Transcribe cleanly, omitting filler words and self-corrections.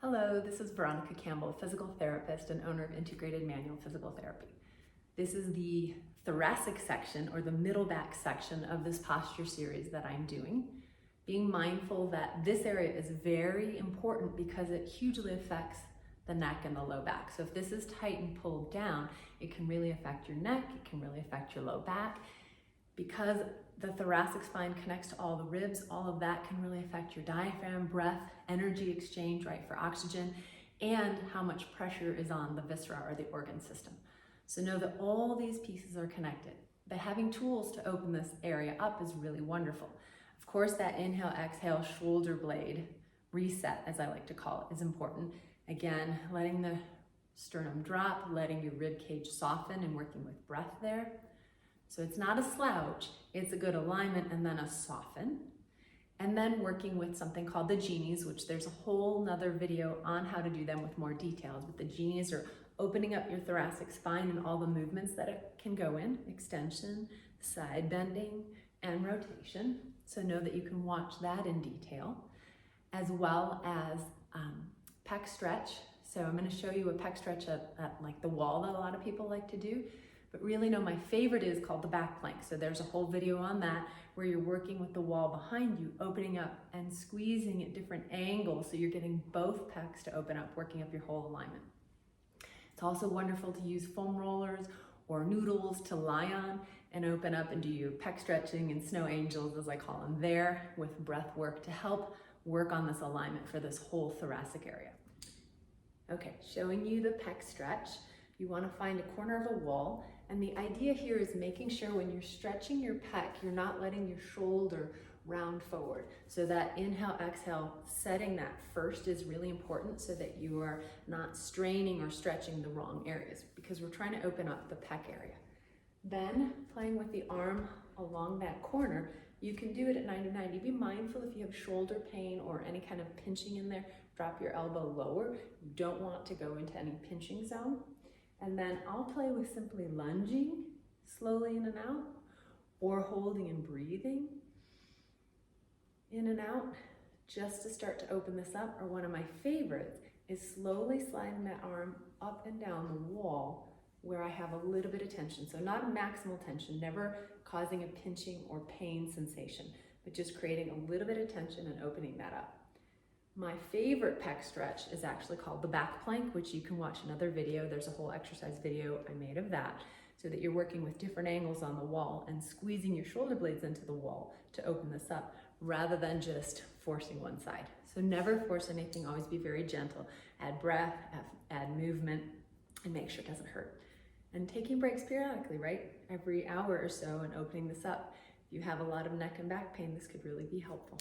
Hello, this is Veronica Campbell, physical therapist and owner of Integrated Manual Physical Therapy. This is the thoracic section or the middle back section of this posture series that I'm doing. Being mindful that this area is very important because it hugely affects the neck and the low back. So if this is tight and pulled down, it can really affect your neck, it can really affect your low back. Because the thoracic spine connects to all the ribs, all of that can really affect your diaphragm, breath, energy exchange, right, for oxygen, and how much pressure is on the viscera or the organ system. So know that all these pieces are connected, but having tools to open this area up is really wonderful. Of course, that inhale, exhale, shoulder blade reset, as I like to call it, is important. Again, letting the sternum drop, letting your rib cage soften and working with breath there. So it's not a slouch, it's a good alignment and then a soften. And then working with something called the genies, which there's a whole nother video on how to do them with more details. But the genies are opening up your thoracic spine and all the movements that it can go in, extension, side bending, and rotation. So know that you can watch that in detail, as well as pec stretch. So I'm going to show you a pec stretch at like the wall that a lot of people like to do. But really, no, my favorite is called the back plank. So there's a whole video on that where you're working with the wall behind you, opening up and squeezing at different angles. So you're getting both pecs to open up, working up your whole alignment. It's also wonderful to use foam rollers or noodles to lie on and open up and do your pec stretching and snow angels, as I call them, there with breath work to help work on this alignment for this whole thoracic area. Okay, showing you the pec stretch. You want to find a corner of a wall, and the idea here is making sure when you're stretching your pec, you're not letting your shoulder round forward. So that inhale, exhale, setting that first is really important so that you are not straining or stretching the wrong areas, because we're trying to open up the pec area. Then playing with the arm along that corner, you can do it at 90-90. Be mindful if you have shoulder pain or any kind of pinching in there, drop your elbow lower. You don't want to go into any pinching zone. And then I'll play with simply lunging slowly in and out, or holding and breathing in and out, just to start to open this up. Or one of my favorites is slowly sliding that arm up and down the wall where I have a little bit of tension. So not a maximal tension, never causing a pinching or pain sensation, but just creating a little bit of tension and opening that up. My favorite pec stretch is actually called the back plank, which you can watch another video. There's a whole exercise video I made of that, so that you're working with different angles on the wall and squeezing your shoulder blades into the wall to open this up, rather than just forcing one side. So never force anything, always be very gentle. Add breath, add movement, and make sure it doesn't hurt. And taking breaks periodically, right? Every hour or so, and opening this up. If you have a lot of neck and back pain, this could really be helpful.